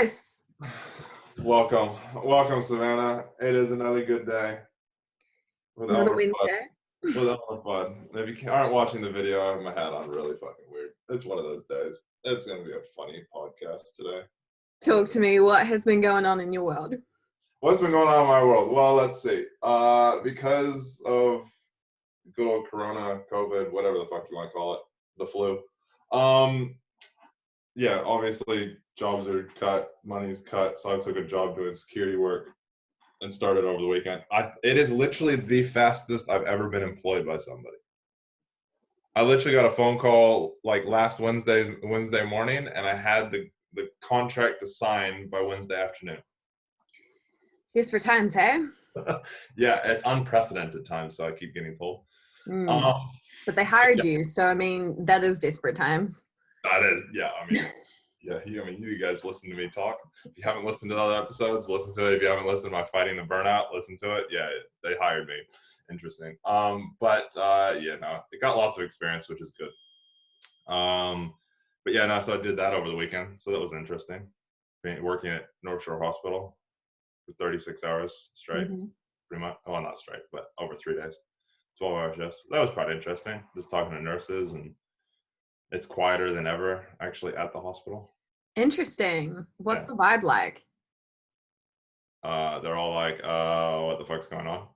Chris. Welcome, Savannah. It is another good day with Another Elmer Wednesday. Fudd. If you aren't watching the video, I have my hat on really fucking weird. It's one of those days. It's gonna be a funny podcast today. Talk to me. What has been going on in your world? What's been going on in my world? Well, let's see. Because of good old Corona, COVID, whatever the fuck you want to call it, the flu. Yeah, obviously jobs are cut, money's cut, so I took a job doing security work and started over the weekend. It is literally the fastest I've ever been employed by somebody. I literally got a phone call like last Wednesday morning, and I had the contract to sign by Wednesday afternoon. Desperate times, hey? Yeah, it's unprecedented times, so I keep getting told. But they hired you, so I mean, that is desperate times. That is, yeah. You guys listen to me talk. If you haven't listened to the other episodes, listen to it. If you haven't listened to my Fighting the Burnout, listen to it. Yeah, they hired me. Interesting. It got lots of experience, which is good. So I did that over the weekend, so that was interesting. Working at North Shore Hospital for 36 hours straight, pretty much. Well, not straight, but over 3 days, 12-hour shifts. That was quite interesting. Just talking to nurses, and it's quieter than ever actually at the hospital. Interesting. What's the vibe like? They're all like, what the fuck's going on?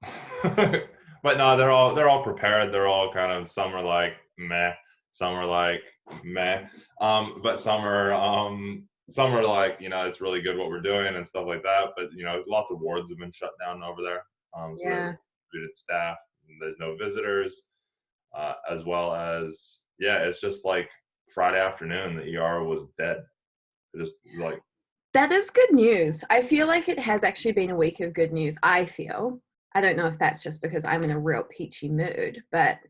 But no, they're all prepared. They're all kind of, some are like meh, some are like meh. But some are like, it's really good what we're doing and stuff like that. But lots of wards have been shut down over there. So they're recruited staff. There's no visitors, as well as it's just like Friday afternoon, the ER was dead. Just like, that is good news. I feel like it has actually been a week of good news. I don't know if that's just because I'm in a real peachy mood, but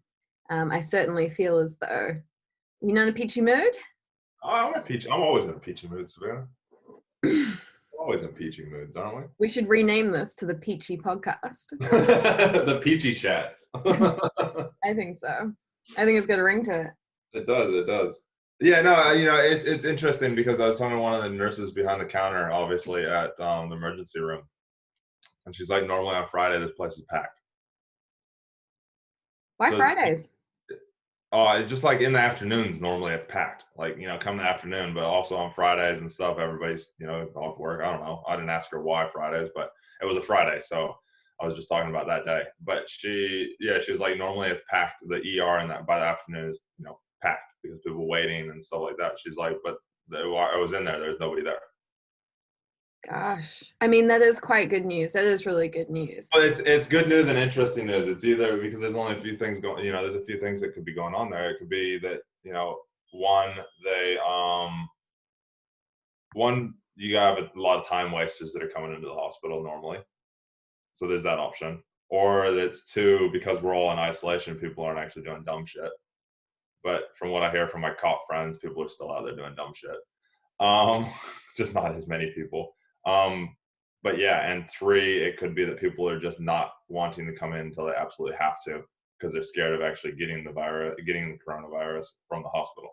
I certainly feel as though you're not in a peachy mood. I'm always in a peachy mood, Savannah. Always in peachy moods, aren't we? We should rename this to the Peachy Podcast. The Peachy Chats. I think so. I think it's got a ring to it. It does. Yeah, no, it's interesting because I was talking to one of the nurses behind the counter, obviously, at the emergency room. And she's like, normally on Friday, this place is packed. Why Fridays? It's just like in the afternoons, normally it's packed. Like, come the afternoon, but also on Fridays and stuff, everybody's, off work. I don't know. I didn't ask her why Fridays, but it was a Friday. So I was just talking about that day. But she was like, normally it's packed. The ER and that by the afternoon is, packed because people waiting and stuff like that. She's like, but I was in there. There's nobody there. Gosh, I mean, that is quite good news. That is really good news. Well, it's good news and interesting news. It's either because there's only a few things going, there's a few things that could be going on there. It could be that, you have a lot of time wasters that are coming into the hospital normally. So there's that option. Or that's two, because we're all in isolation, people aren't actually doing dumb shit. But from what I hear from my cop friends, people are still out there doing dumb shit. Just not as many people. And three, it could be that people are just not wanting to come in until they absolutely have to because they're scared of actually getting the coronavirus from the hospital.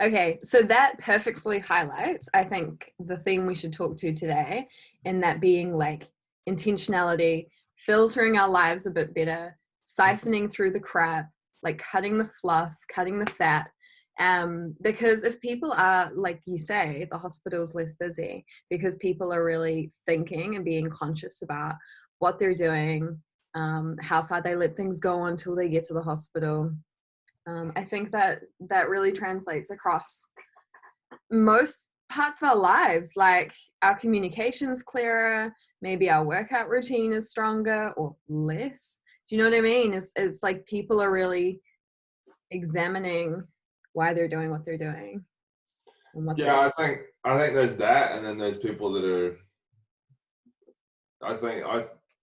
Okay, so that perfectly highlights, I think, the theme we should talk to today, and that being like intentionality, filtering our lives a bit better, siphoning through the crap, like cutting the fluff, cutting the fat. Because if people are, like you say, the hospital's less busy because people are really thinking and being conscious about what they're doing, how far they let things go until they get to the hospital. I think that really translates across most parts of our lives, like our communication's clearer, maybe our workout routine is stronger or less. Do you know what I mean? It's like people are really examining why they're doing what they're doing. I think there's that, and then there's people that are.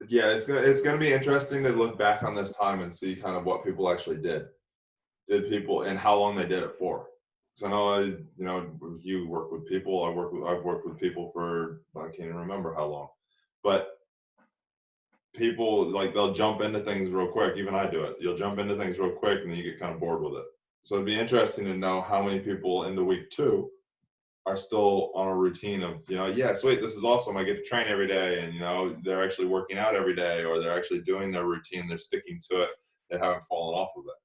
It's gonna be interesting to look back on this time and see kind of what people actually did people and how long they did it for. So I know you work with people. I've worked with people for I can't even remember how long, but people like they'll jump into things real quick. Even I do it. You'll jump into things real quick and then you get kind of bored with it. So it'd be interesting to know how many people into week 2 are still on a routine of, yeah, sweet, this is awesome. I get to train every day, and they're actually working out every day, or they're actually doing their routine. They're sticking to it. They haven't fallen off of it.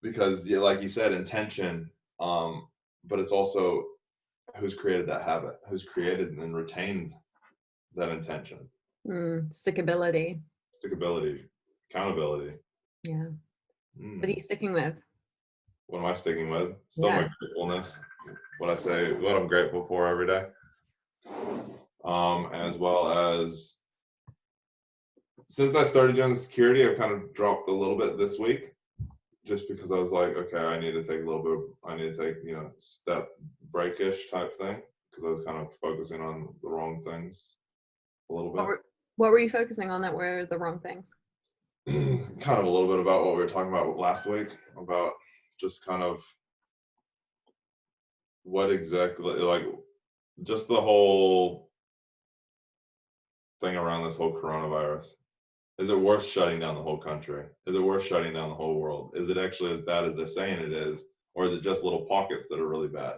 Because, yeah, like you said, intention, but it's also who's created that habit, who's created and retained that intention. Stickability. Stickability, accountability. Yeah. What are you sticking with? What am I sticking with? Still my gratefulness. What I'm grateful for every day. As well as, since I started doing security, I've kind of dropped a little bit this week, just because I was like, okay, I need to take step breakish type thing, because I was kind of focusing on the wrong things a little bit. What were you focusing on that were the wrong things? Kind of a little bit about what we were talking about last week, about just kind of what exactly, like, just the whole thing around this whole coronavirus. Is it worth shutting down the whole country? Is it worth shutting down the whole world? Is it actually as bad as they're saying it is? Or is it just little pockets that are really bad?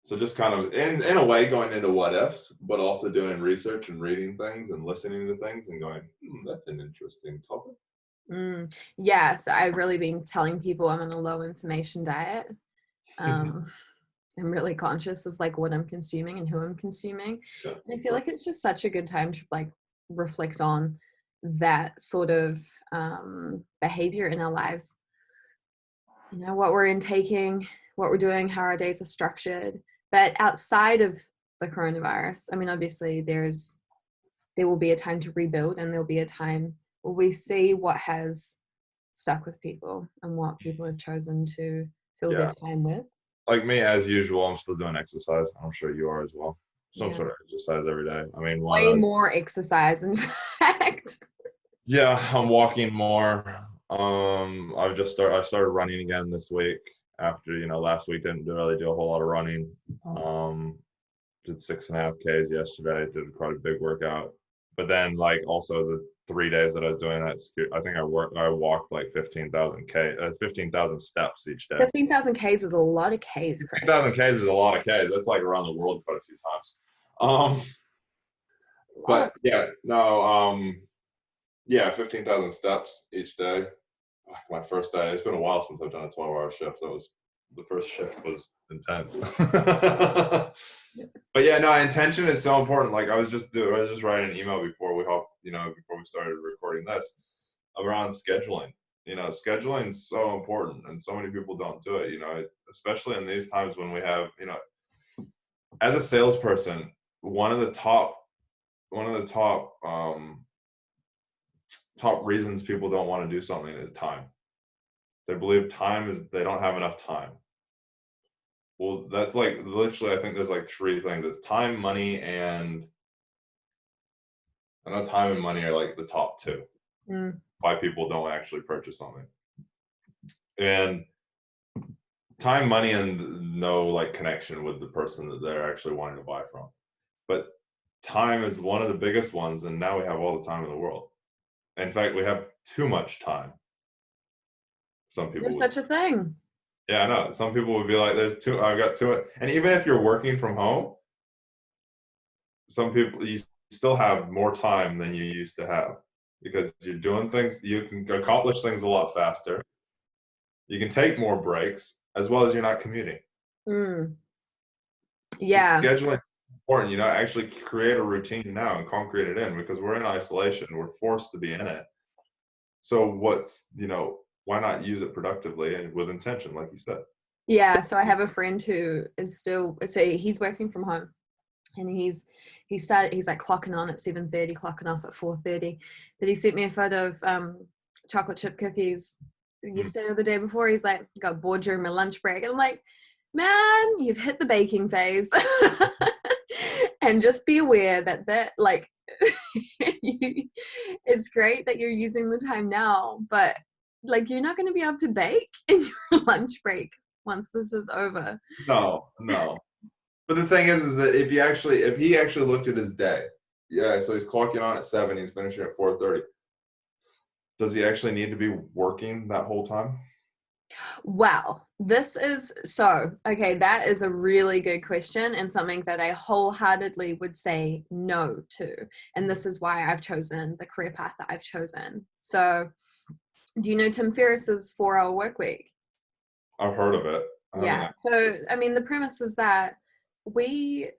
So just kind of, in a way, going into what ifs, but also doing research and reading things and listening to things and going, that's an interesting topic. Yeah, so I've really been telling people I'm on a low information diet. I'm really conscious of like what I'm consuming and who I'm consuming. Yeah, and I feel like it's just such a good time to like reflect on that sort of behavior in our lives. What we're intaking, what we're doing, how our days are structured. But outside of the coronavirus, I mean, obviously there will be a time to rebuild, and there'll be a time where we see what has stuck with people and what people have chosen to fill their time with. Like me, as usual, I'm still doing exercise. I'm sure you are as well. Some sort of exercise every day. I mean, way more exercise, in fact. Yeah, I'm walking more. I started running again this week after, last week didn't really do a whole lot of running. Did 6.5 Ks yesterday, did quite a big workout. But then like also the 3 days that I was doing that, I think I walked like 15,000 steps each day. 15,000 Ks is a lot of Ks. 15,000 Ks is a lot of Ks. That's like around the world quite a few times. But yeah, no, yeah, 15,000 steps each day. My first day, it's been a while since I've done a 12-hour shift. The first shift was intense. But yeah, no, intention is so important. Like I was just writing an email before we started recording this around scheduling. Scheduling is so important, and so many people don't do it, especially in these times when we have, as a salesperson, one of the top reasons people don't want to do something is time. They believe they don't have enough time. Well, that's like literally, I think there's like 3 things. It's time, money, and I know time and money are like the top 2. Why people don't actually purchase something. And time, money, and no like connection with the person that they're actually wanting to buy from. But time is one of the biggest ones, and now we have all the time in the world. In fact, we have too much time. Some people. Is there such a thing? Yeah, I know. Some people would be like, I've got 2. And even if you're working from home, some people, you still have more time than you used to have, because you're doing things, you can accomplish things a lot faster. You can take more breaks, as well as you're not commuting. Yeah. So scheduling is important, actually create a routine now and concrete it in, because we're in isolation. We're forced to be in it. So why not use it productively and with intention, like you said? Yeah. So I have a friend who is he's working from home, and he's like clocking on at 7:30, clocking off at 4:30. But he sent me a photo of chocolate chip cookies yesterday or the day before. He's like, got bored during my lunch break. And I'm like, man, you've hit the baking phase. And just be aware that like it's great that you're using the time now, but like you're not going to be able to bake in your lunch break once this is over. No. But the thing is that if he actually looked at his day, so he's clocking on at 7, he's finishing at 4:30. Does he actually need to be working that whole time? Well, This is so okay. That is a really good question and something that I wholeheartedly would say no to. And this is why I've chosen the career path that I've chosen. So, do you know Tim Ferriss's 4 Hour Work Week? I've heard of it. I haven't. Yeah. So, I mean, the premise is that I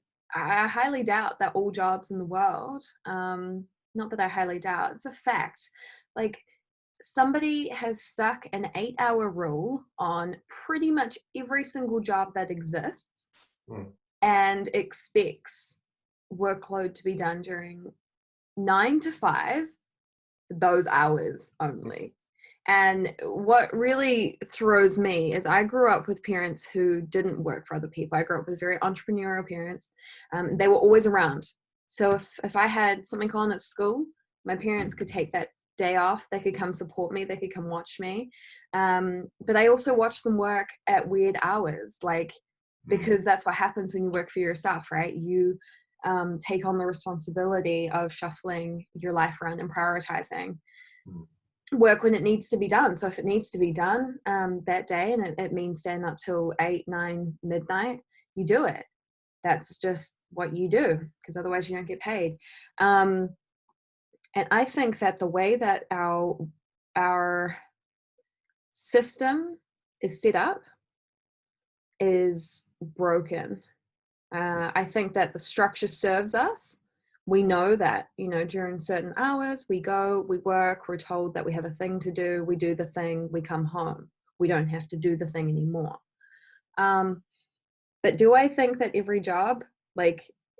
highly doubt that all jobs in the world, not that I highly doubt, it's a fact. Like, somebody has stuck an 8-hour rule on pretty much every single job that exists and expects workload to be done during 9 to 5, those hours only. And what really throws me is I grew up with parents who didn't work for other people. I grew up with very entrepreneurial parents. They were always around. So if I had something on at school, my parents could take that day off. They could come support me. They could come watch me. But I also watched them work at weird hours, like, because that's what happens when you work for yourself, right? You take on the responsibility of shuffling your life around and prioritizing work when it needs to be done. So if it needs to be done that day and it means staying up till 8, 9, midnight, you do it. That's just what you do, because otherwise you don't get paid. And I think that the way that our system is set up is broken. I think that the structure serves us. We know that, during certain hours, we go, we work, we're told that we have a thing to do, we do the thing, we come home. We don't have to do the thing anymore. But do I think that every job,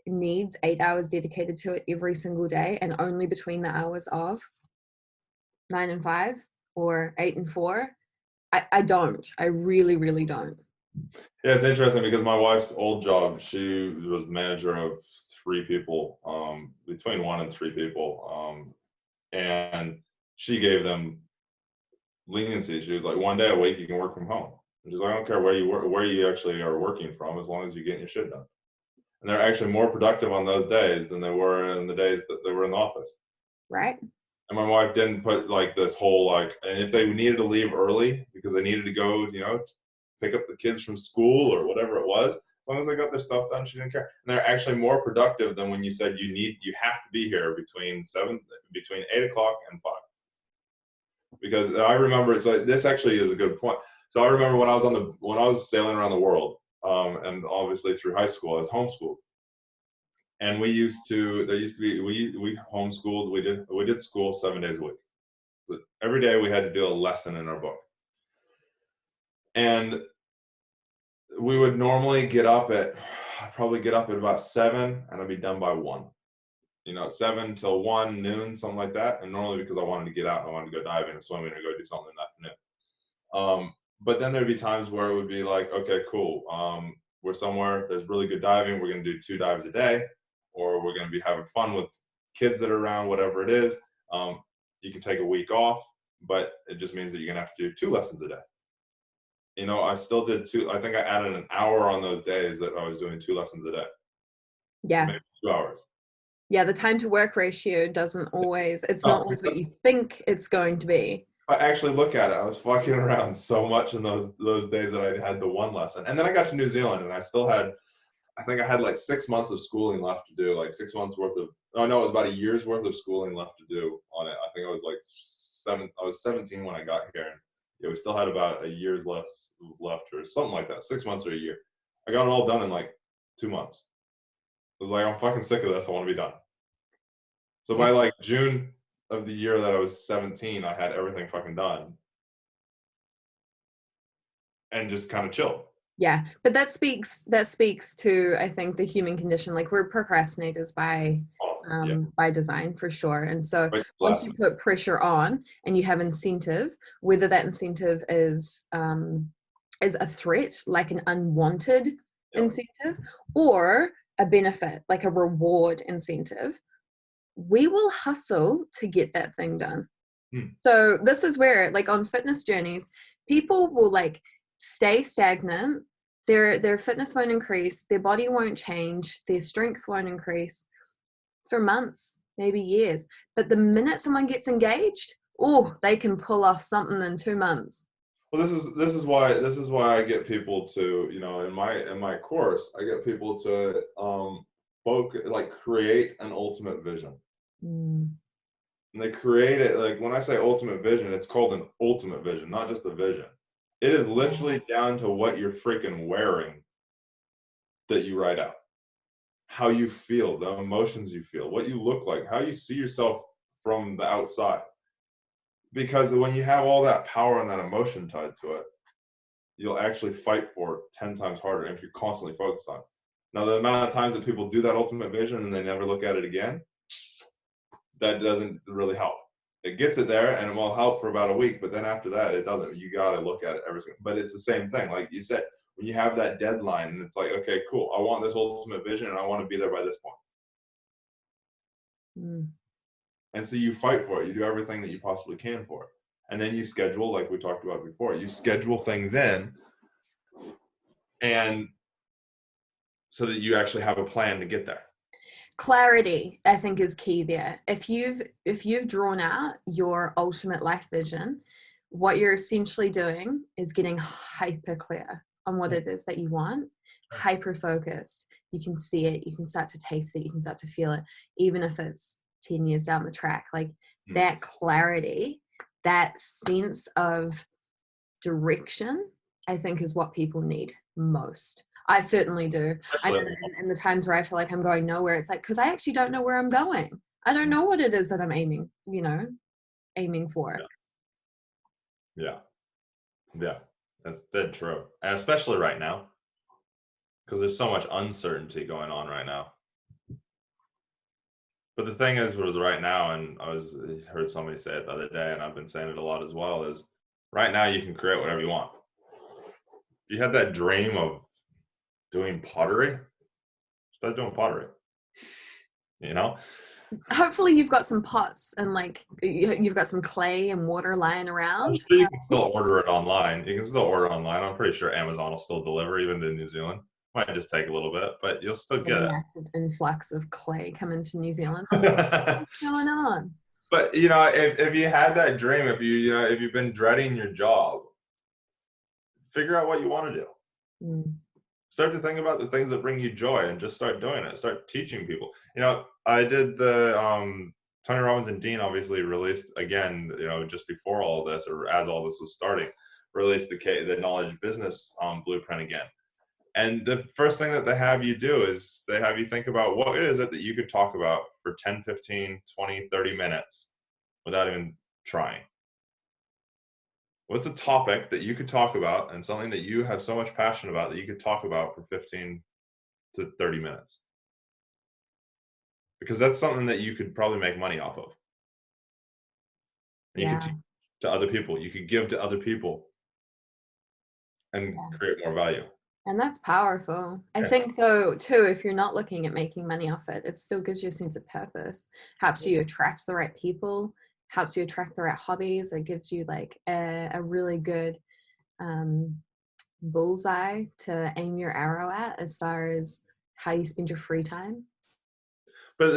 needs 8 hours dedicated to it every single day and only between the hours of 9 and 5 or 8 and 4? I don't. I really, really don't. Yeah, it's interesting because my wife's old job, she was manager of 3 people, between 1 and 3 people, and she gave them leniency. She was like, 1 day a week you can work from home. And she's like, I don't care where you work, where you actually are working from, as long as you're getting your shit done. And they're actually more productive on those days than they were in the days that they were in the office. Right. And my wife didn't put this whole and if they needed to leave early because they needed to go, pick up the kids from school or whatever it was, as long as they got their stuff done, she didn't care. And they're actually more productive than when you said you have to be here between 8 o'clock and 5. Because I remember, it's like, this actually is a good point. So I remember when I was sailing around the world, and obviously through high school, I was homeschooled. And we homeschooled, we did school 7 days a week. But every day we had to do a lesson in our book. And we would normally I'd probably get up at about 7 and I'd be done by 1. 7 till 1 noon, something like that. And normally because I wanted to get out and I wanted to go diving or swimming or go do something in the afternoon. But then there'd be times where it would be like, okay, cool. We're somewhere, there's really good diving. We're going to do 2 dives a day, or we're going to be having fun with kids that are around, whatever it is. You can take a week off, but it just means that you're going to have to do 2 lessons a day. I still did 2. I think I added an hour on those days that I was doing 2 lessons a day. Yeah. Maybe 2 hours. Yeah, the time to work ratio doesn't always, it's not always what you think it's going to be. I actually look at it, I was fucking around so much in those days that I had the 1 lesson. And then I got to New Zealand and I think I had 6 months of schooling left to do, 6 months worth of, it was about a year's worth of schooling left to do on it. I think I was 17 when I got here. And we still had about a year's left or something like that, 6 months or a year. I got it all done in 2 months. I was like, I'm fucking sick of this. I want to be done. So by June of the year that I was 17, I had everything fucking done and just kind of chilled. Yeah, but that speaks to, I think, the human condition. We're procrastinators by design, for sure. And so once you put pressure on and you have incentive, whether that incentive is a threat, like an unwanted incentive, or a benefit, like a reward incentive, we will hustle to get that thing done. So this is where, on fitness journeys, people will stay stagnant. Their fitness won't increase, their body won't change, their strength won't increase for months, maybe years. But the minute someone gets engaged, they can pull off something in 2 months. Well, this is why I get people to, in my course, I get people to focus, like, create an ultimate vision. Mm. And they create it, like, when I say ultimate vision, it's called an ultimate vision, not just a vision. It is literally down to what you're freaking wearing that you write out. How you feel, the emotions you feel, what you look like, how you see yourself from the outside. Because when you have all that power and that emotion tied to it, you'll actually fight for it 10 times harder if you're constantly focused on it. Now, the amount of times that people do that ultimate vision and they never look at it again, that doesn't really help. It gets it there and it will help for about a week, but then after that, it doesn't. You got to look at it every single. But it's the same thing, like you said, when you have that deadline and it's like, okay, cool, I want this ultimate vision and I want to be there by this point. Mm. And so you fight for it. You do everything that you possibly can for it. And then you schedule, like we talked about before, you schedule things in, and so that you actually have a plan to get there. Clarity, I think, is key there. If you've drawn out your ultimate life vision, what you're essentially doing is getting hyper clear on what it is that you want, hyper focused. You can see it, you can start to taste it, you can start to feel it, even if it's 10 years down the track. Like that clarity, that sense of direction, I think, is what people need most. I certainly do. I know in the times where I feel like I'm going nowhere, it's like, because I actually don't know where I'm going. I don't know what it is that I'm aiming for. Yeah. Yeah. That's dead true. And especially right now, because there's so much uncertainty going on right now. But the thing is with right now, and I heard somebody say it the other day, and I've been saying it a lot as well, is right now you can create whatever you want. You had that dream of doing pottery, start doing pottery. You know? Hopefully you've got some pots and like you've got some clay and water lying I'm around. sure you can still order it online. You can still order online. I'm pretty sure Amazon will still deliver even to New Zealand. Might just take a little bit, but you'll still Get a get massive influx of clay coming to New Zealand. it. What's going on? But if you had that dream, if you've been dreading your job, figure out what you want to do. Mm. Start to think about the things that bring you joy and just start doing it. Start teaching people. I did the Tony Robbins and Dean obviously released again, just before all this, or as all this was starting, released the knowledge business blueprint again. And the first thing that they have you do is they have you think about what is it that you could talk about for 10, 15, 20, 30 minutes without even trying. What's a topic that you could talk about and something that you have so much passion about that you could talk about for 15 to 30 minutes? Because that's something that you could probably make money off of. And you could Yeah. teach to other people. You could give to other people and create more value. And that's powerful. I Yeah. think though too, if you're not looking at making money off it, it still gives you a sense of purpose, helps you attract the right people, helps you attract the right hobbies. It gives you like a really good um, bullseye to aim your arrow at as far as how you spend your free time. But at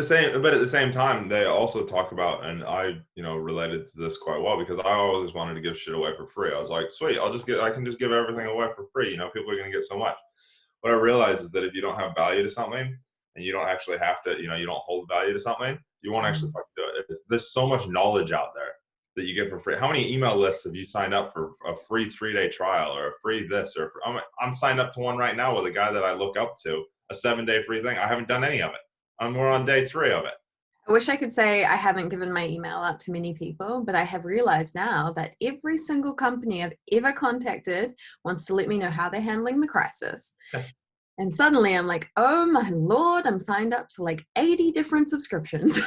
the same time, they also talk about, and I, related to this quite well because I always wanted to give shit away for free. I was like, sweet, I can just give everything away for free. People are going to get so much. What I realized is that if you don't have value to something and you don't actually have to, you don't hold value to something, you won't actually fucking do it. There's so much knowledge out there that you get for free. How many email lists have you signed up for a free 3-day trial or a free this or I'm signed up to one right now with a guy that I look up to, a 7-day free thing. I haven't done any of it. We're on day 3 of it. I wish I could say I haven't given my email out to many people, but I have realized now that every single company I've ever contacted wants to let me know how they're handling the crisis. And suddenly I'm like, oh my Lord, I'm signed up to like 80 different subscriptions.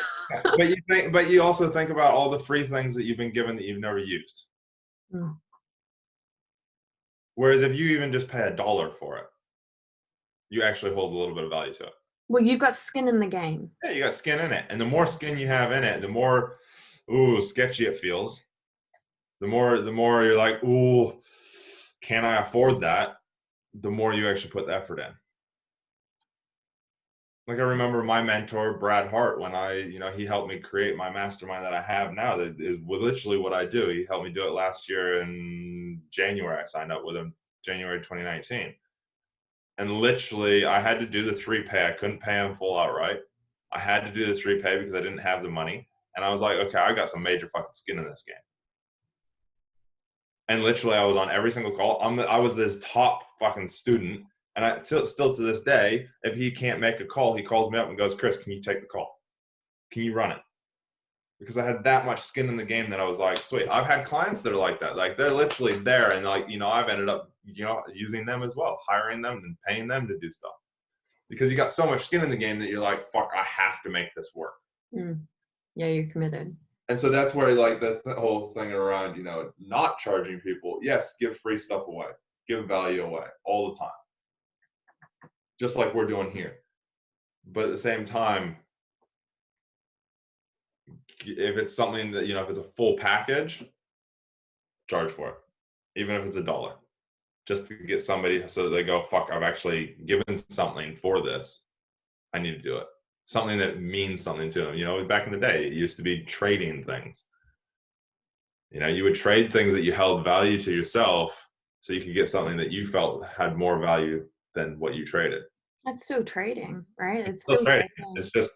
But you also think about all the free things that you've been given that you've never used. Mm. Whereas if you even just pay $1 for it, you actually hold a little bit of value to it. Well, you've got skin in the game. Yeah, you got skin in it. And the more skin you have in it, the more sketchy it feels. The more you're like, ooh, can I afford that? The more you actually put the effort in. Like I remember my mentor, Brad Hart, when he helped me create my mastermind that I have now, that is literally what I do. He helped me do it last year in January. I signed up with him January 2019. And literally I had to do the 3-pay. I couldn't pay him full outright. I had to do the 3-pay because I didn't have the money. And I was like, okay, I got some major fucking skin in this game. And literally I was on every single call. I was this top fucking student. And I still to this day, if he can't make a call, he calls me up and goes, Chris, can you take the call? Can you run it? Because I had that much skin in the game that I was like, sweet. I've had clients that are like that. Like they're literally there. And like, I've ended up, using them as well, hiring them and paying them to do stuff. Because you got so much skin in the game that you're like, fuck, I have to make this work. Yeah, you're committed. And so that's where like the whole thing around, not charging people. Yes, give free stuff away, give value away all the time. Just like we're doing here. But at the same time, if it's something that, if it's a full package, charge for it. Even if it's $1. Just to get somebody so that they go, fuck, I've actually given something for this. I need to do it. Something that means something to them. Back in the day, it used to be trading things. You would trade things that you held value to yourself so you could get something that you felt had more value than what you traded. That's still trading, right? It's still trading. It's just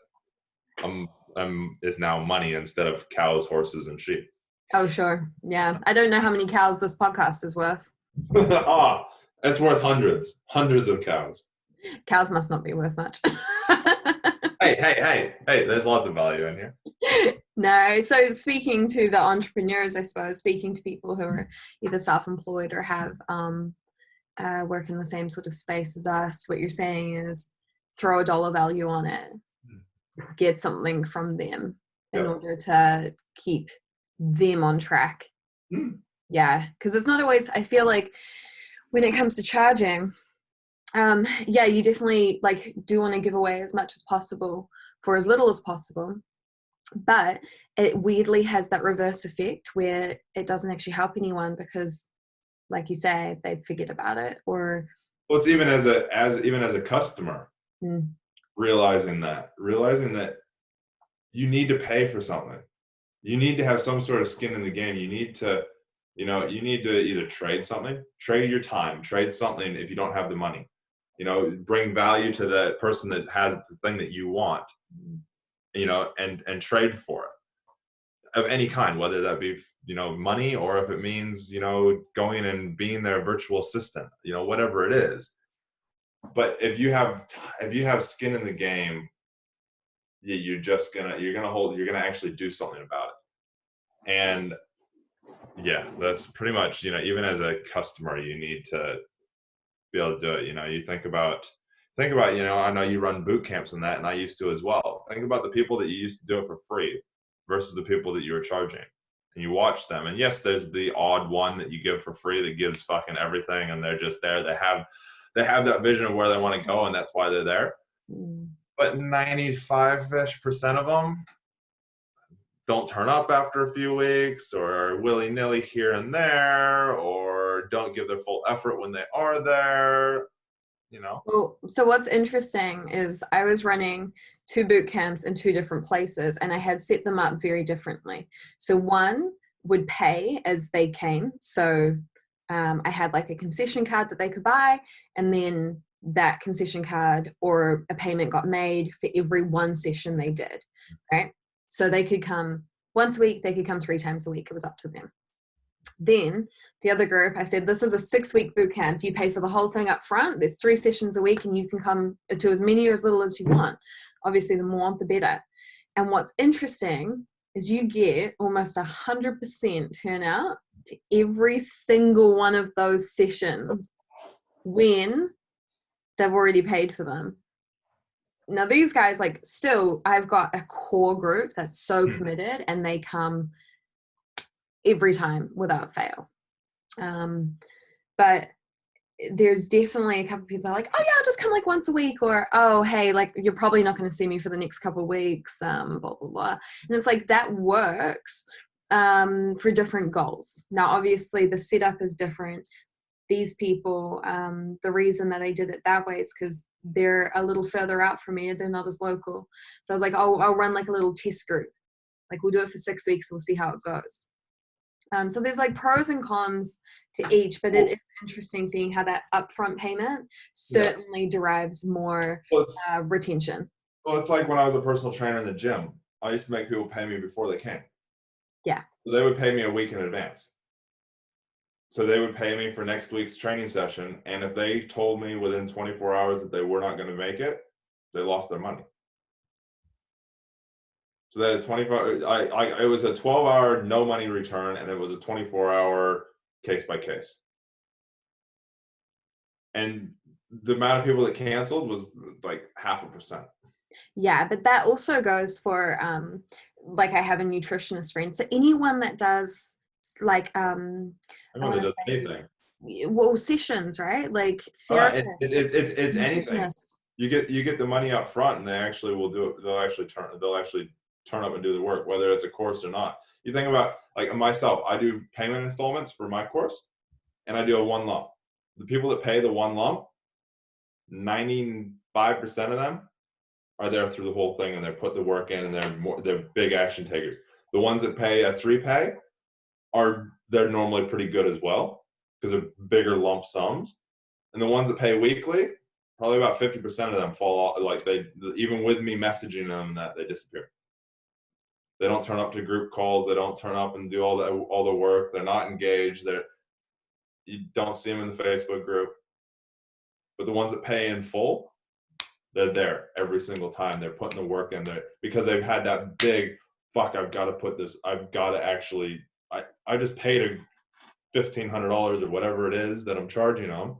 it's now money instead of cows, horses, and sheep. Oh, sure. Yeah. I don't know how many cows this podcast is worth. It's worth hundreds of cows. Cows must not be worth much. Hey, there's lots of value in here. No, so speaking to the entrepreneurs, I suppose, speaking to people who are either self-employed or have work in the same sort of space as us, what you're saying is throw a dollar value on it, get something from them in order to keep them on track. Yeah, because it's not always, I feel like when it comes to charging, you definitely like do want to give away as much as possible for as little as possible, but it weirdly has that reverse effect where it doesn't actually help anyone because, like you say, they forget about it. Or well, it's even as a customer, realizing that you need to pay for something. You need to have some sort of skin in the game. You need to either trade your time, trade something if you don't have the money. Bring value to the person that has the thing that you want, and trade for it of any kind, whether that be, money, or if it means, going and being their virtual assistant, whatever it is. But if you have skin in the game, you're gonna actually do something about it. And yeah, that's pretty much, even as a customer, you need to be able to do it. You think about, I know you run boot camps and that, and I used to as well. Think about the people that you used to do it for free versus the people that you were charging. And you watch them. And yes, there's the odd one that you give for free that gives fucking everything, and they're just there. They have that vision of where they want to go, and that's why they're there. But 95% of them don't turn up after a few weeks, or willy-nilly here and there, or don't give their full effort when they are there, Well, so what's interesting is I was running 2 boot camps in 2 different places, and I had set them up very differently. So one would pay as they came. So I had like a concession card that they could buy, and then that concession card or a payment got made for every one session they did, right? So they could come once a week, they could come 3 times a week. It was up to them. Then the other group, I said, this is a 6-week boot camp. You pay for the whole thing up front. There's 3 sessions a week, and you can come to as many or as little as you want. Obviously, the more, the better. And what's interesting is you get almost 100% turnout to every single one of those sessions when they've already paid for them. Now, these guys, like, still, I've got a core group that's so committed, and they come every time without fail. But there's definitely a couple of people that are like, oh yeah, I'll just come like once a week, or oh hey, like you're probably not going to see me for the next couple of weeks, blah blah blah. And it's like that works for different goals. Now obviously the setup is different. these people, the reason that I did it that way is because they're a little further out from me. They're not as local. So I was like, I'll run like a little test group. Like we'll do it for 6 weeks. We'll see how it goes. So there's like pros and cons to each, but it is interesting seeing how that upfront payment certainly derives more retention. Well, it's like when I was a personal trainer in the gym. I used to make people pay me before they came. Yeah. So they would pay me a week in advance. So they would pay me for next week's training session. And if they told me within 24 hours that they were not going to make it, they lost their money. So that 24, it was a 12-hour no money return, and it was a 24-hour case by case. And the amount of people that canceled was like 0.5%. Yeah, but that also goes for like I have a nutritionist friend. So anyone that does like Everyone that does anything. Well, sessions, right? Like therapists, it's anything. You get the money up front, and they actually will do it. They'll actually turn up and do the work, whether it's a course or not. You think about like myself, I do payment installments for my course, and I do a one lump. The people that pay the one lump, 95% of them are there through the whole thing, and they put the work in, and they're big action takers. The ones that pay a 3-pay they're normally pretty good as well because they're bigger lump sums. And the ones that pay weekly, probably about 50% of them fall off. Like even with me messaging them, that they disappear. They don't turn up to group calls. They don't turn up and do all the work. They're not engaged. You don't see them in the Facebook group. But the ones that pay in full, they're there every single time. They're putting the work in there because they've had that big, fuck, I've got to put this, I've got to actually, I just paid $1,500 or whatever it is that I'm charging them.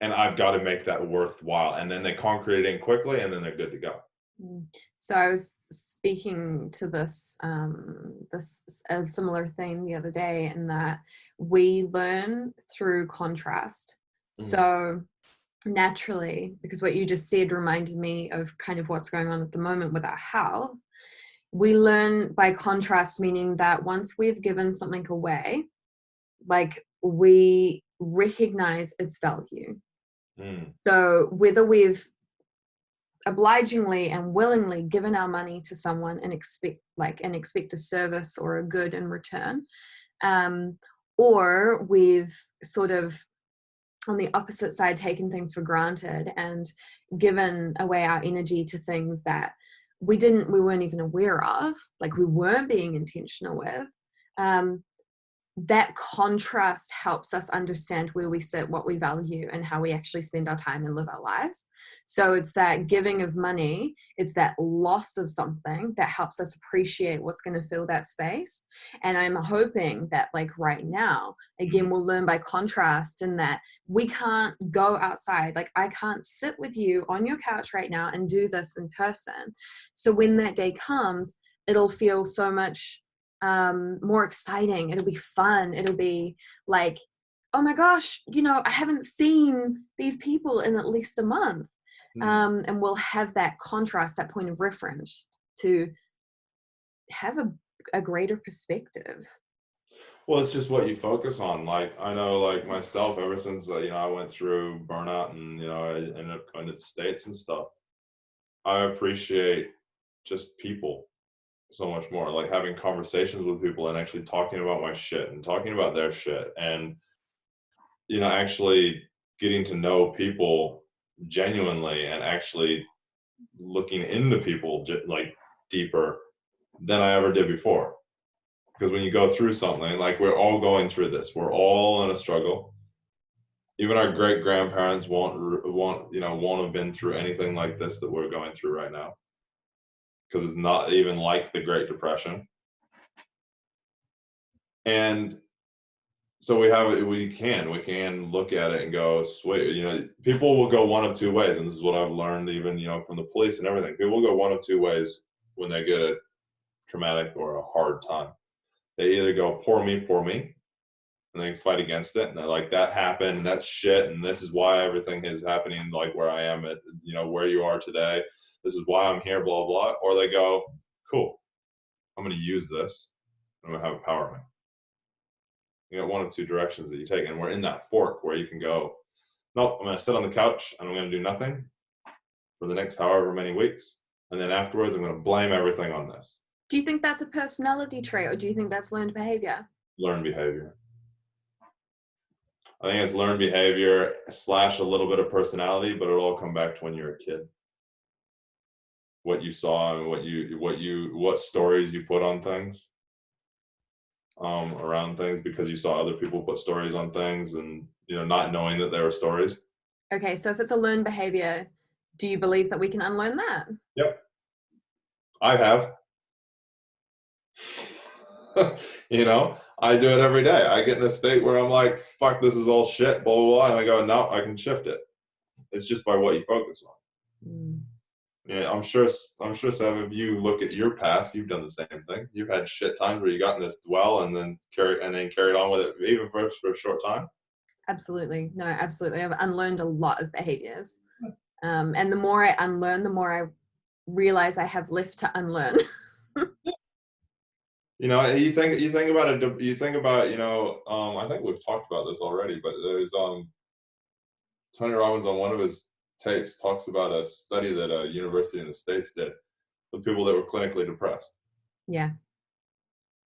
And I've got to make that worthwhile. And then they concrete it in quickly, and then they're good to go. So I was speaking to this a similar thing the other day, in that we learn through contrast. So naturally, because what you just said reminded me of kind of what's going on at the moment with our health, we learn by contrast, meaning that once we've given something away, like we recognize its value. So whether we've obligingly and willingly given our money to someone and expect a service or a good in return, or we've sort of on the opposite side taken things for granted and given away our energy to things that we weren't even aware of, like we weren't being intentional with, that contrast helps us understand where we sit, what we value, and how we actually spend our time and live our lives. So it's that giving of money, it's that loss of something that helps us appreciate what's going to fill that space. And I'm hoping that like right now, again, we'll learn by contrast, in that we can't go outside. Like I can't sit with you on your couch right now and do this in person. So when that day comes, it'll feel so much more exciting. It'll be fun. It'll be like, oh my gosh, I haven't seen these people in at least a month. And we'll have that contrast, that point of reference to have a greater perspective. Well, it's just what you focus on. Like I know, like myself, ever since I went through burnout and I ended up going to the States and stuff, I appreciate just people so much more, like having conversations with people and actually talking about my shit and talking about their shit, and actually getting to know people genuinely and actually looking into people like deeper than I ever did before. Because when you go through something, like we're all going through this, we're all in a struggle. Even our great grandparents won't have been through anything like this that we're going through right now, because it's not even like the Great Depression. And so we can look at it and go, sweet, people will go one of two ways. And this is what I've learned even, from the police and everything. People will go one of two ways when they get a traumatic or a hard time. They either go, poor me, and they fight against it. And they're like, that happened, and that's shit. And this is why everything is happening like where I am at, where you are today. This is why I'm here, blah, blah. Or they go, cool, I'm going to use this. I'm going to have empowerment. You got one of two directions that you take, and we're in that fork where you can go, nope, I'm going to sit on the couch and I'm going to do nothing for the next however many weeks, and then afterwards I'm going to blame everything on this. Do you think that's a personality trait, or do you think that's learned behavior? Learned behavior. I think it's learned behavior / a little bit of personality, but it'll all come back to when you're a kid. What you saw and what stories you put on things, around things, because you saw other people put stories on things, and not knowing that they were stories. Okay, so if it's a learned behavior, do you believe that we can unlearn that? Yep, I have. I do it every day. I get in a state where I'm like, fuck, this is all shit, blah, blah, blah. And I go, no, I can shift it. It's just by what you focus on. Mm. Yeah, I'm sure some of you look at your past, you've done the same thing. You've had shit times where you got in this dwell and then carried on with it, even for a short time. Absolutely. No, absolutely. I've unlearned a lot of behaviors. And the more I unlearn, the more I realize I have left to unlearn. You think about it. I think we've talked about this already, but there's Tony Robbins on one of his tapes talks about a study that a university in the States did with people that were clinically depressed. Yeah.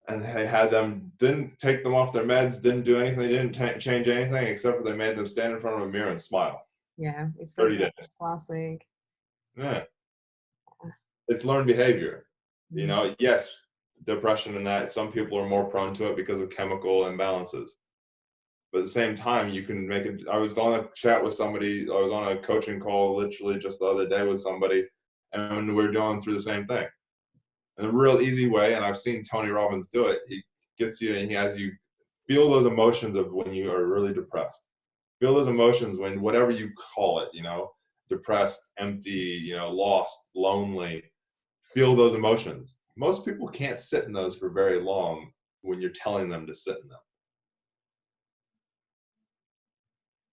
And they had them, didn't take them off their meds, didn't do anything, they didn't change anything except for they made them stand in front of a mirror and smile. Yeah. It's 30 days. last week. Yeah. It's learned behavior. Yes, depression and that, some people are more prone to it because of chemical imbalances. But at the same time, you can make it. I was on a chat with somebody, I was on a coaching call literally just the other day with somebody, and we're going through the same thing. In a real easy way, and I've seen Tony Robbins do it, he gets you and he has you feel those emotions of when you are really depressed. Feel those emotions when, whatever you call it, depressed, empty, lost, lonely. Feel those emotions. Most people can't sit in those for very long when you're telling them to sit in them.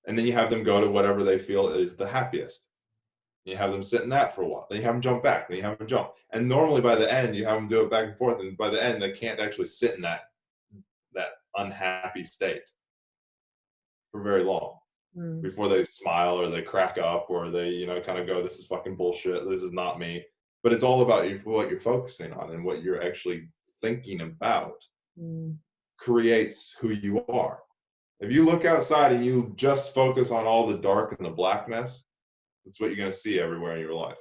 And then you have them go to whatever they feel is the happiest. You have them sit in that for a while. Then you have them jump back. Then you have them jump. And normally by the end, you have them do it back and forth. And by the end, they can't actually sit in that unhappy state for very long before they smile or they crack up or they, kind of go, this is fucking bullshit. This is not me. But it's all about what you're focusing on and what you're actually thinking about creates who you are. If you look outside and you just focus on all the dark and the blackness, that's what you're going to see everywhere in your life.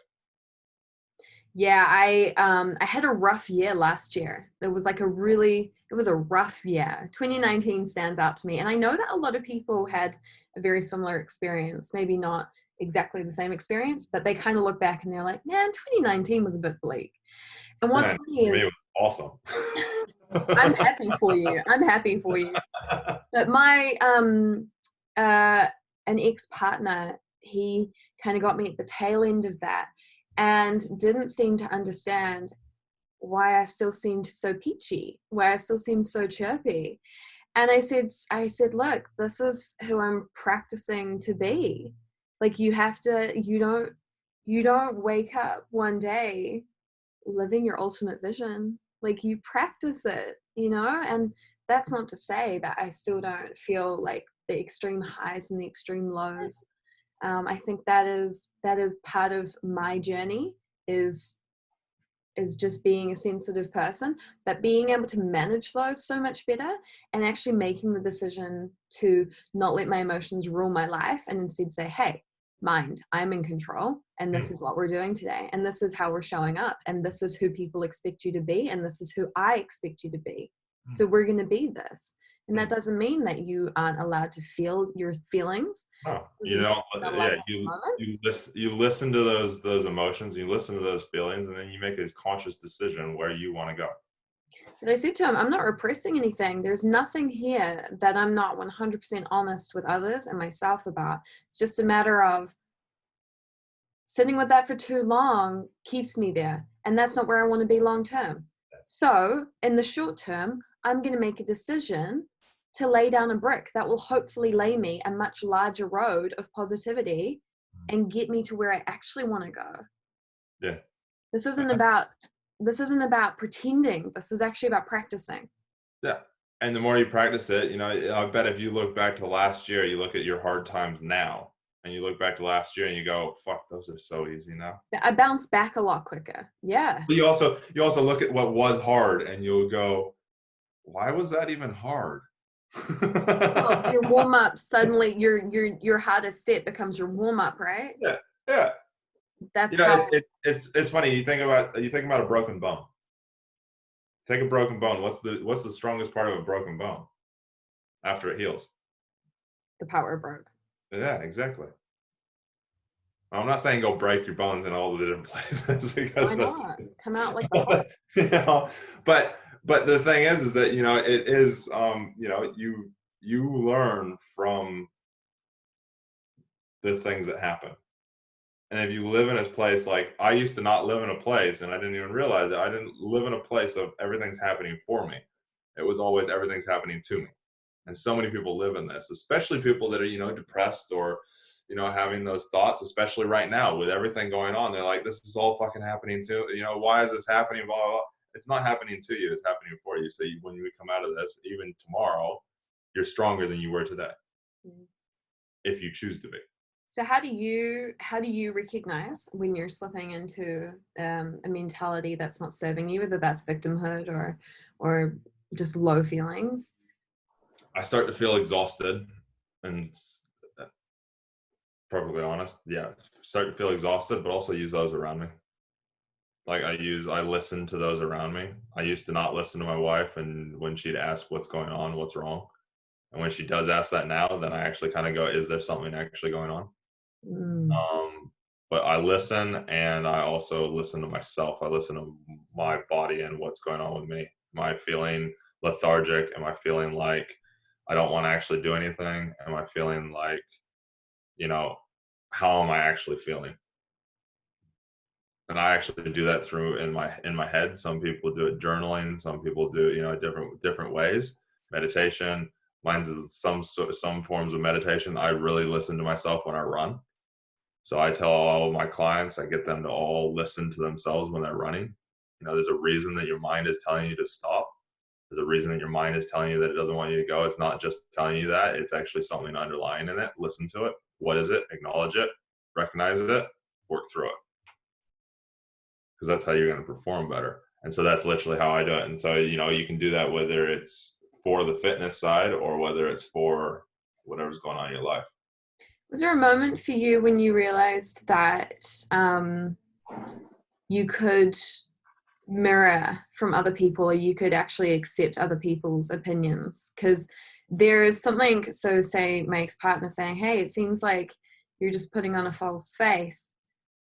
Yeah, I had a rough year last year. It was a rough year. 2019 stands out to me. And I know that a lot of people had a very similar experience, maybe not exactly the same experience, but they kind of look back and they're like, man, 2019 was a bit bleak. And what's funny is, it was awesome. I'm happy for you. But my an ex-partner, he kind of got me at the tail end of that and didn't seem to understand why I still seemed so peachy, why I still seemed so chirpy. And I said, look, this is who I'm practicing to be. Like, you don't wake up one day living your ultimate vision. Like, you practice it, and that's not to say that I still don't feel like the extreme highs and the extreme lows. I think that is part of my journey is just being a sensitive person, but being able to manage those so much better and actually making the decision to not let my emotions rule my life and instead say, hey, mind, I'm in control, and this is what we're doing today, and this is how we're showing up, and this is who people expect you to be, and this is who I expect you to be. So we're going to be this. And that doesn't mean that you aren't allowed to feel your feelings. No, you don't. Yeah, you listen to those emotions, you listen to those feelings, and then you make a conscious decision where you want to go. But I said to him, I'm not repressing anything. There's nothing here that I'm not 100% honest with others and myself about. It's just a matter of sitting with that for too long keeps me there. And that's not where I want to be long term. So in the short term, I'm going to make a decision to lay down a brick that will hopefully lay me a much larger road of positivity and get me to where I actually want to go. Yeah. This isn't about pretending. This is actually about practicing. Yeah. And the more you practice it, you know, I bet if you look back to last year, you look at your hard times now, and you look back to last year and you go, fuck, those are so easy now. I bounce back a lot quicker. Yeah. But you also look at what was hard and you'll go, why was that even hard? Well, your warm up suddenly your hardest set becomes your warm up, right? Yeah, yeah. That's You know, how. it's funny. You think about a broken bone. Take a broken bone. What's the strongest part of a broken bone after it heals? The power broke. Yeah, exactly. I'm not saying go break your bones in all the different places Why because that's not? Come out like the Hulk. you know, but the thing is that you know it is you know you learn from the things that happen. And if you live in a place like I used to not live in a place and I didn't even realize it, I didn't live in a place of everything's happening for me. It was always everything's happening to me. And so many people live in this, especially people that are, you know, depressed or, you know, having those thoughts, especially right now with everything going on. They're like, this is all fucking happening to, you know, why is this happening? Blah, blah, blah. It's not happening to you. It's happening for you. So when you come out of this, even tomorrow, you're stronger than you were today Mm. if you choose to be. So how do you recognize when you're slipping into a mentality that's not serving you, whether that's victimhood or just low feelings? I start to feel exhausted and perfectly honest, yeah, start to feel exhausted, but also use those around me. Like I listen to those around me. I used to not listen to my wife, and when she'd ask what's going on, what's wrong, and when she does ask that now, then I actually kind of go, is there something actually going on? Mm. But I listen, and I also listen to myself. I listen to my body and what's going on with me. Am I feeling lethargic? Am I feeling like I don't want to actually do anything? Am I feeling like, you know, how am I actually feeling? And I actually do that through in my head. Some people do it journaling. Some people do, you know, different ways. Meditation. Mine's some forms of meditation. I really listen to myself when I run. So I tell all of my clients, I get them to all listen to themselves when they're running. You know, there's a reason that your mind is telling you to stop. There's a reason that your mind is telling you that it doesn't want you to go. It's not just telling you that. It's actually something underlying in it. Listen to it. What is it? Acknowledge it. Recognize it. Work through it. Because that's how you're going to perform better. And so that's literally how I do it. And so, you know, you can do that whether it's for the fitness side or whether it's for whatever's going on in your life. Was there a moment for you when you realized that you could mirror from other people, or you could actually accept other people's opinions? Because there is something, so say my ex-partner saying, hey, it seems like you're just putting on a false face.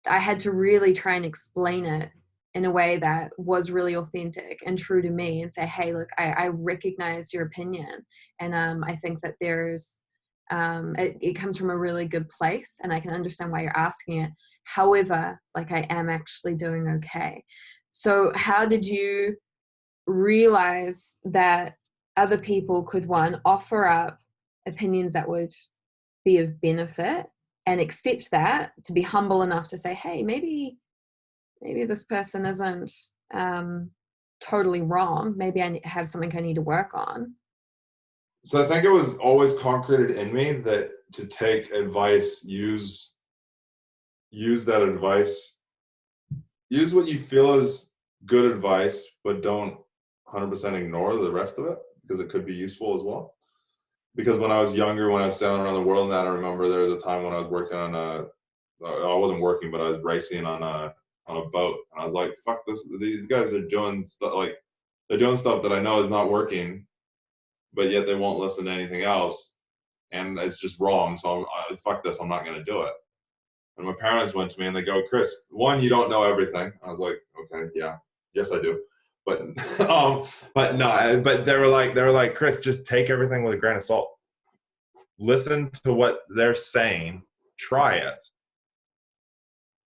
I had to really try and explain it in a way that was really authentic and true to me, and say, hey, look, I recognize your opinion, and I think that it comes from a really good place, and I can understand why you're asking it. However, like, I am actually doing okay. So how did you realize that other people could, one, offer up opinions that would be of benefit, and accept that, to be humble enough to say, hey, maybe this person isn't totally wrong. Maybe I have something I need to work on. So I think it was always concreted in me that to take advice, use that advice, use what you feel is good advice, but don't 100% ignore the rest of it because it could be useful as well. Because when I was younger, when I was sailing around the world, and that I remember there was a time when I was working on I wasn't working, but I was racing on a boat, and I was like, "Fuck this! These guys are doing stuff like they're doing stuff that I know is not working, but yet they won't listen to anything else, and it's just wrong. So fuck this! I'm not going to do it." And my parents went to me and they go, "Chris, one, you don't know everything." I was like, "Okay, yeah, yes, I do." But but no, but they were like, "Chris, just take everything with a grain of salt. Listen to what they're saying, try it,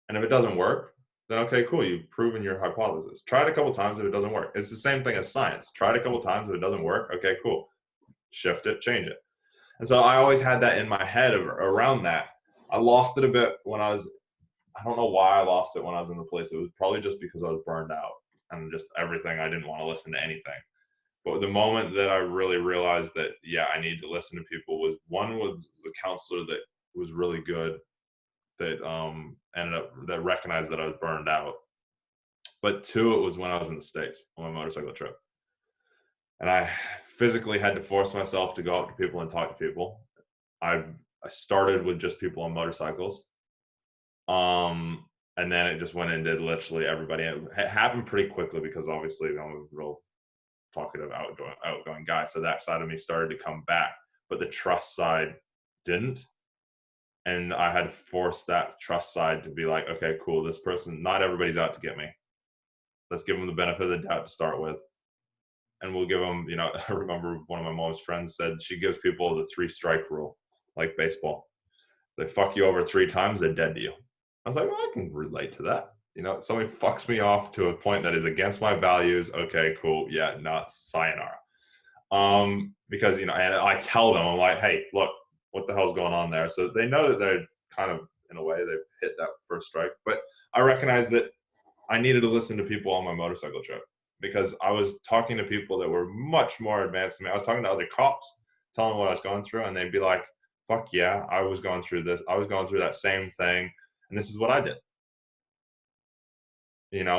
and if it doesn't work, then okay, cool, you've proven your hypothesis. Try it a couple times. If it doesn't work, it's the same thing as science. Try it a couple times. If it doesn't work, okay, cool, shift it, change it." And so I always had that in my head around that. I lost it a bit when I don't know why I lost it when I was in the police. It was probably just because I was burned out and just everything. I didn't want to listen to anything. But the moment that I really realized that, yeah, I need to listen to people was the counselor that was really good that ended up that recognized that I was burned out. But two, it was when I was in the States on my motorcycle trip. And I physically had to force myself to go up to people and talk to people. I I started with just people on motorcycles. And then it just went and did literally everybody. It happened pretty quickly because obviously I'm a real talkative, outgoing guy. So that side of me started to come back, but the trust side didn't. And I had to force that trust side to be like, okay, cool. This person, not everybody's out to get me. Let's give them the benefit of the doubt to start with. And we'll give them, I remember one of my mom's friends said she gives people the 3-strike rule, like baseball. They fuck you over 3 times, they're dead to you. I was like, well, I can relate to that. Somebody fucks me off to a point that is against my values. Okay, cool. Yeah, not sayonara. Because, and I tell them, I'm like, hey, look, what the hell's going on there? So they know that they're kind of, in a way, they've hit that first strike. But I recognize that I needed to listen to people on my motorcycle trip because I was talking to people that were much more advanced than me. I was talking to other cops, telling them what I was going through, and they'd be like, fuck yeah, I was going through this. I was going through that same thing, and this is what I did. And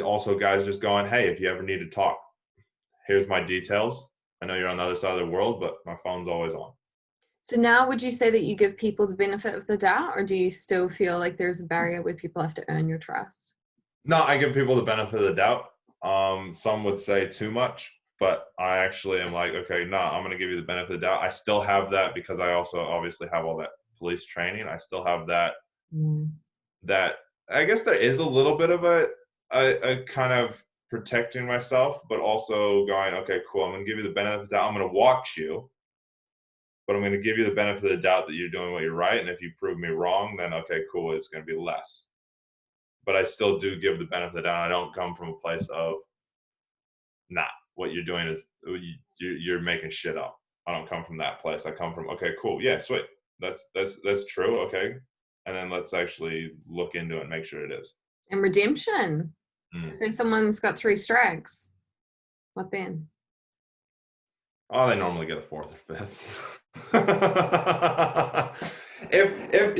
also guys just going, hey, if you ever need to talk, here's my details. I know you're on the other side of the world, but my phone's always on. So now would you say that you give people the benefit of the doubt, or do you still feel like there's a barrier where people have to earn your trust? No, I give people the benefit of the doubt. Some would say too much, but I actually am like, okay, no, I'm going to give you the benefit of the doubt. I still have that because I also obviously have all that police training. I still have that, that I guess there is a little bit of a kind of protecting myself, but also going, okay, cool. I'm going to give you the benefit of the doubt. I'm going to watch you, but I'm going to give you the benefit of the doubt that you're doing what you're right. And if you prove me wrong, then okay, cool. It's going to be less. But I still do give the benefit of the doubt. I don't come from a place of, nah, what you're doing is you're making shit up. I don't come from that place. I come from, okay, cool. Yeah, sweet. That's true. Okay. And then let's actually look into it and make sure it is. And redemption. So say someone's got 3 strikes. What then? Oh, they normally get a 4th or 5th. if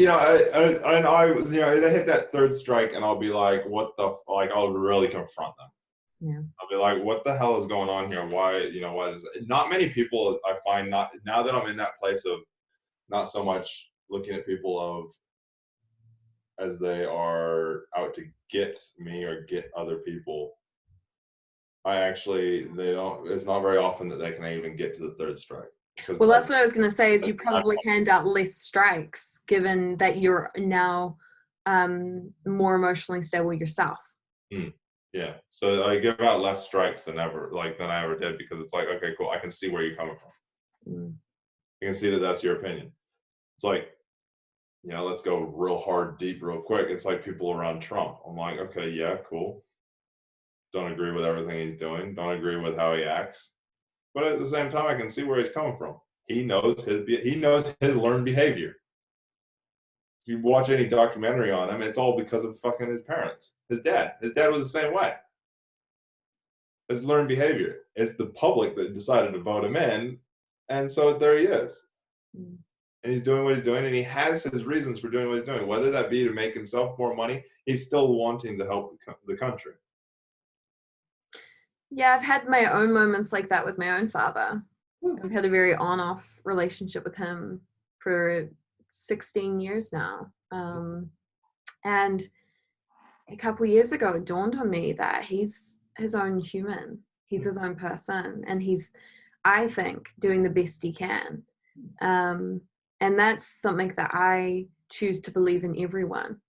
they hit that 3rd strike, and I'll be like, what the like? I'll really confront them. Yeah. I'll be like, what the hell is going on here? Why is it? Not many people I find, not now that I'm in that place of not so much looking at people of as they are out to get me or get other people. It's not very often that they can even get to the 3rd strike. Well, that's what I was going to say is you probably hand out less strikes given that you're now more emotionally stable yourself. Yeah. So I give out less strikes than I ever did, because it's like, okay, cool. I can see where you're coming from. I can see that that's your opinion. It's like, let's go real hard, deep, real quick. It's like people around Trump. I'm like, okay, yeah, cool. Don't agree with everything he's doing. Don't agree with how he acts. But at the same time, I can see where he's coming from. He knows his learned behavior. If you watch any documentary on him, it's all because of fucking his parents. His dad was the same way. It's learned behavior. It's the public that decided to vote him in, and so there he is. And he's doing what he's doing, and he has his reasons for doing what he's doing. Whether that be to make himself more money, he's still wanting to help the country. Yeah, I've had my own moments like that with my own father. I've had a very on-off relationship with him for 16 years now. And a couple of years ago, it dawned on me that he's his own human. He's his own person. And he's, I think, doing the best he can. And that's something that I choose to believe in everyone.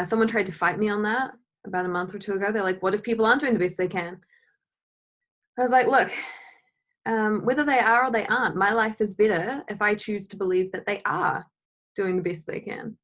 Someone tried to fight me on that about a month or 2 ago. They're like, what if people aren't doing the best they can? I was like, look, whether they are or they aren't, my life is better if I choose to believe that they are doing the best they can.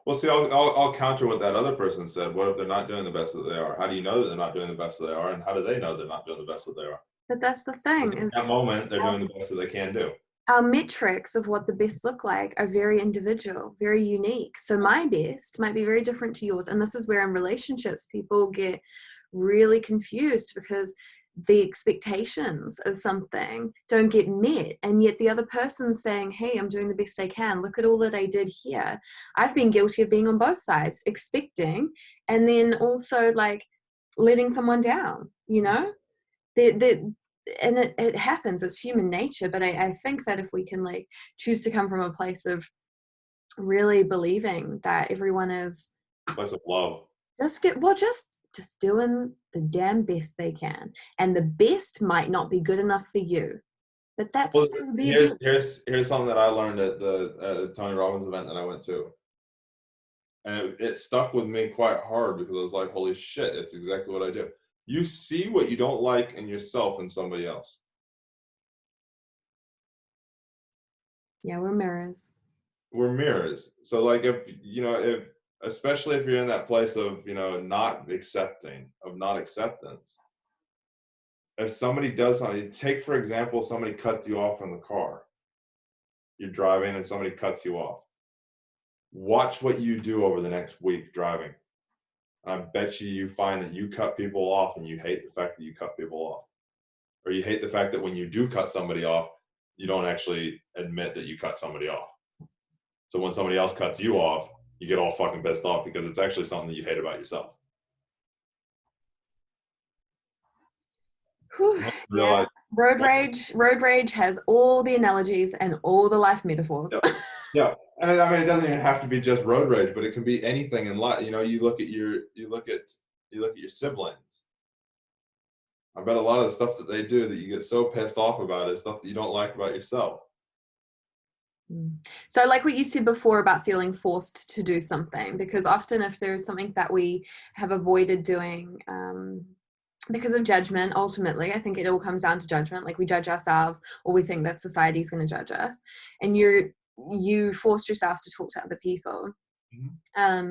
Well, see, I'll counter what that other person said. What if they're not doing the best that they are? How do you know that they're not doing the best that they are? And how do they know they're not doing the best that they are? But that's the thing. In that moment, they're doing the best that they can do. Our metrics of what the best look like are very individual, very unique. So my best might be very different to yours. And this is where in relationships, people get really confused because the expectations of something don't get met, and yet the other person's saying, hey, I'm doing the best I can, look at all that I did here. I've been guilty of being on both sides, expecting and then also like letting someone down, you know. And it happens, it's human nature. But I think that if we can like choose to come from a place of really believing that everyone is Place of love. just doing the damn best they can, and the best might not be good enough for you, but that's Well, still their best. here's something that I learned at the Tony Robbins event that I went to, and it stuck with me quite hard because I was like, holy shit, it's exactly what I do. You see what you don't like in yourself and somebody else. Yeah, we're mirrors. We're mirrors. So like if especially if you're in that place of not accepting, of not acceptance, if somebody does something, take for example, somebody cuts you off in the car. You're driving and somebody cuts you off. Watch what you do over the next week driving. I bet you find that you cut people off and you hate the fact that you cut people off. Or you hate the fact that when you do cut somebody off, you don't actually admit that you cut somebody off. So when somebody else cuts you off, you get all fucking pissed off because it's actually something that you hate about yourself. Whew, yeah. Road rage has all the analogies and all the life metaphors. Yeah. And I mean, it doesn't even have to be just road rage, but it can be anything in life. You look at your siblings. I bet a lot of the stuff that they do that you get so pissed off about is stuff that you don't like about yourself. So like what you said before about feeling forced to do something, because often if there's something that we have avoided doing because of judgment, ultimately, I think it all comes down to judgment. Like we judge ourselves, or we think that society is going to judge us, and you forced yourself to talk to other people. Mm-hmm.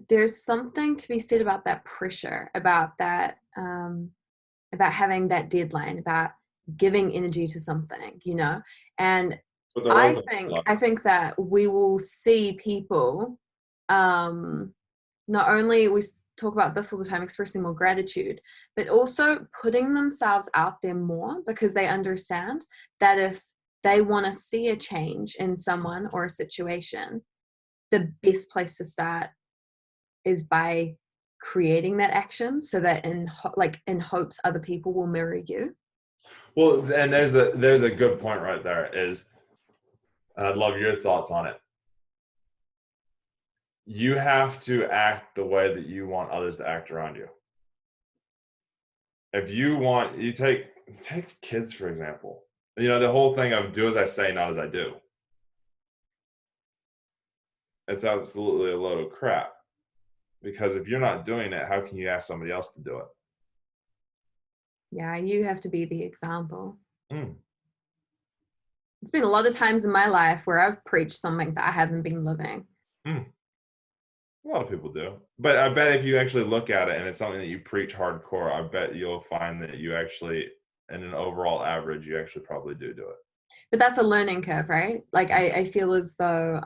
There's something to be said about that pressure, about that, about having that deadline, about giving energy to something, and I think that we will see people, not only we talk about this all the time, expressing more gratitude, but also putting themselves out there more, because they understand that if they want to see a change in someone or a situation, the best place to start is by creating that action, so that in hopes other people will mirror you. Well, and there's a good point right there. I'd love your thoughts on it. You have to act the way that you want others to act around you. If you take kids, for example, the whole thing of do as I say, not as I do. It's absolutely a load of crap, because if you're not doing it, how can you ask somebody else to do it? Yeah, you have to be the example. It's been a lot of times in my life where I've preached something that I haven't been living. A lot of people do. But I bet if you actually look at it and it's something that you preach hardcore, I bet you'll find that you actually, in an overall average, you actually probably do it. But that's a learning curve, right? Like I feel as though,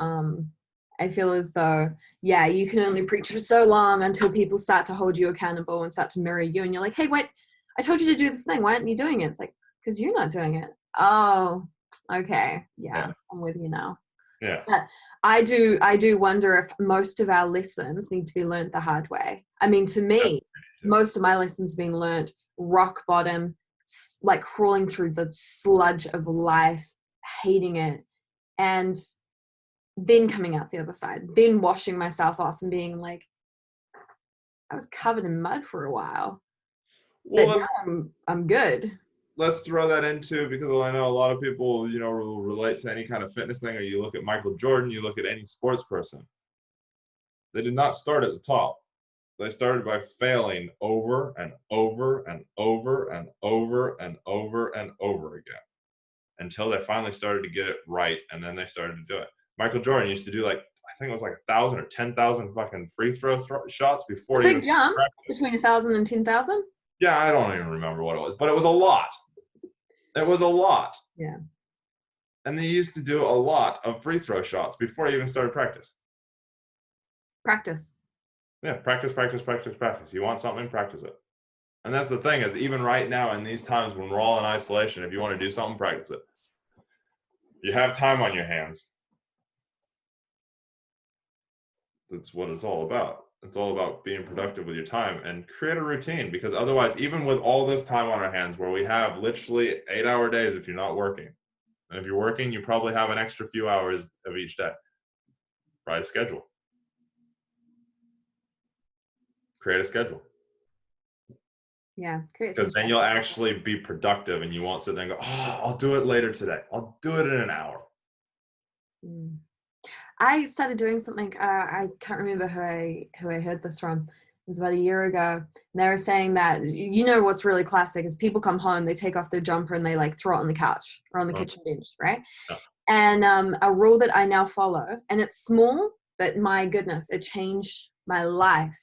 yeah, you can only preach for so long until people start to hold you accountable and start to mirror you. And you're like, hey, wait, I told you to do this thing. Why aren't you doing it? It's like, because you're not doing it. Oh, okay. Yeah, I'm with you now. Yeah. But I do wonder if most of our lessons need to be learned the hard way. I mean, for me, most of my lessons have been learned rock bottom, like crawling through the sludge of life, hating it, and then coming out the other side, then washing myself off and being like, I was covered in mud for a while, but now I'm good. Let's throw that into, because I know a lot of people, will relate to any kind of fitness thing, or you look at Michael Jordan, you look at any sports person. They did not start at the top. They started by failing over and over and over and over and over and over again, until they finally started to get it right, and then they started to do it. Michael Jordan used to do I think it was 1,000 or 10,000 fucking free throw shots before he even jump between 1,000 and 10,000. Yeah, I don't even remember what it was, but it was a lot. It was a lot. Yeah. And they used to do a lot of free throw shots before he even started practice. Practice. Yeah, practice. You want something, practice it. And that's the thing is, even right now in these times when we're all in isolation, if you want to do something, practice it. You have time on your hands. That's what it's all about. It's all about being productive with your time and create a routine, because otherwise, even with all this time on our hands where we have literally 8-hour days if you're not working, and if you're working, you probably have an extra few hours of each day. Write a schedule. Create a schedule. Yeah, create some Because then you'll actually be productive and you won't sit there and go, oh, I'll do it later today. I'll do it in an hour. I started doing something. I can't remember who I heard this from. It was about a year ago. And they were saying that, you know, what's really classic is people come home, they take off their jumper and they like throw it on the couch or on the kitchen bench, right? Yeah. And a rule that I now follow, and it's small, but my goodness, it changed my life,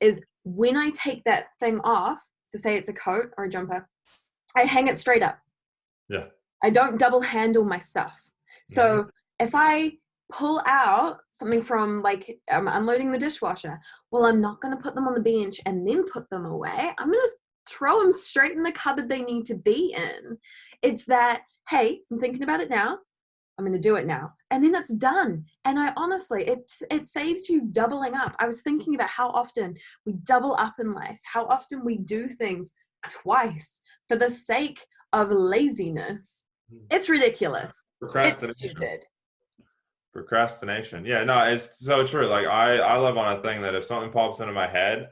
is when I take that thing off, so say it's a coat or a jumper, I hang it straight up. Yeah. I don't double handle my stuff. So if I pull out something from, like, I'm unloading the dishwasher, well, I'm not going to put them on the bench and then put them away. I'm going to throw them straight in the cupboard they need to be in. It's that, hey, I'm thinking about it now. I'm going to do it now. And then it's done. And I honestly, it saves you doubling up. I was thinking about how often we double up in life, how often we do things twice for the sake of laziness. It's ridiculous. Procrastination. It's stupid. Procrastination. Yeah, no, it's so true. Like I live on a thing that if something pops into my head,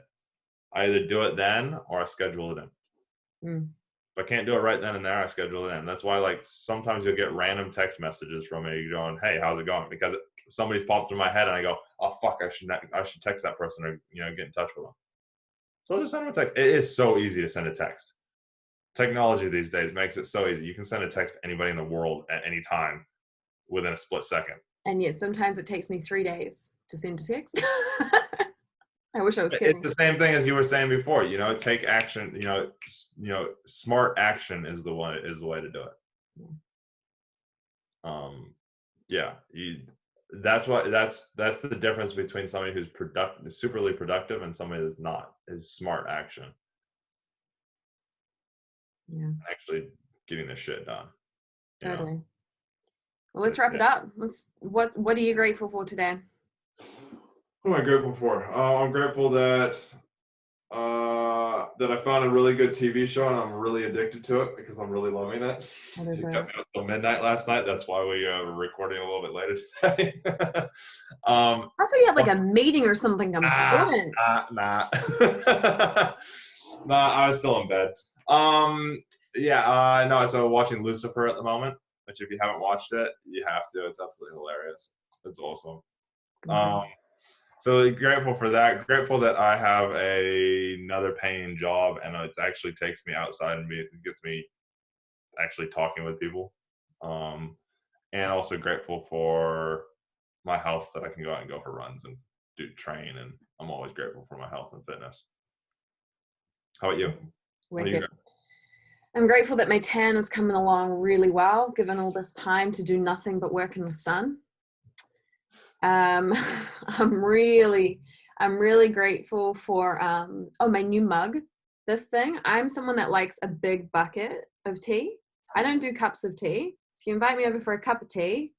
I either do it then or I schedule it in. If I can't do it right then and there, I schedule it in. That's why, like, sometimes you'll get random text messages from me going, "Hey, how's it going?" Because somebody's popped in my head, and I go, "Oh fuck, I should text that person or get in touch with them." So I'll just send them a text. It is so easy to send a text. Technology these days makes it so easy. You can send a text to anybody in the world at any time within a split second. And yet sometimes it takes me 3 days to send a text. I wish I was kidding. It's the same thing as you were saying before. Take action. Smart action is the way to do it. Yeah. That's the difference between somebody who's superly productive and somebody that's not. Is smart action. Yeah. Actually getting the shit done. Totally. Well, let's wrap it up. What are you grateful for today? What am I grateful for? I'm grateful that I found a really good TV show and I'm really addicted to it because I'm really loving it. What is It it? kept me up till midnight last night. That's why we were recording a little bit later today. I thought you had like a meeting or something important. Nah. Nah, I was still in bed. No, so watching Lucifer at the moment, which if you haven't watched it, you have to. It's absolutely hilarious. It's awesome. So grateful for that. Grateful that I have another paying job and it actually takes me outside and it gets me actually talking with people. And also grateful for my health, that I can go out and go for runs and train. And I'm always grateful for my health and fitness. How about you? What are you grateful? I'm grateful that my tan is coming along really well, given all this time to do nothing but work in the sun. I'm really grateful for my new mug. This thing. I'm someone that likes a big bucket of tea. I don't do cups of tea. If you invite me over for a cup of tea,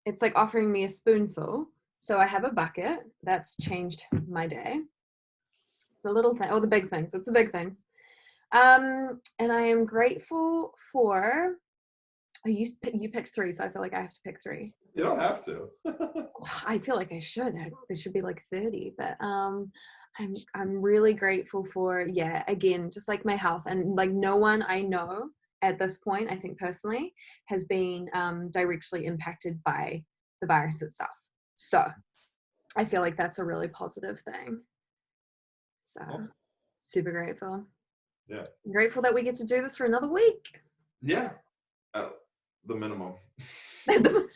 it's like offering me a spoonful. So I have a bucket. That's changed my day. It's a little thing. Oh, the big things. It's the big things. And I am grateful for. Oh, you picked 3, so I feel like I have to pick 3. You don't have to. I feel like I should. There should be like 30, but I'm really grateful for, again, just like my health, and like no one I know at this point, I think personally, has been directly impacted by the virus itself. So I feel like that's a really positive thing. So super grateful. Yeah. I'm grateful that we get to do this for another week. Yeah. The minimum. Wicked.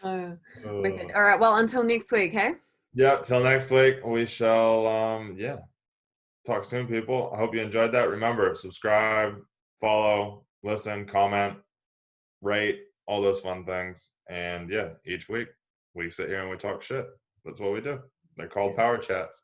All right. Well, until next week, hey? Yeah. Till next week, we shall, talk soon, people. I hope you enjoyed that. Remember, subscribe, follow, listen, comment, rate, all those fun things. And each week we sit here and we talk shit. That's what we do. They're called Powerchats.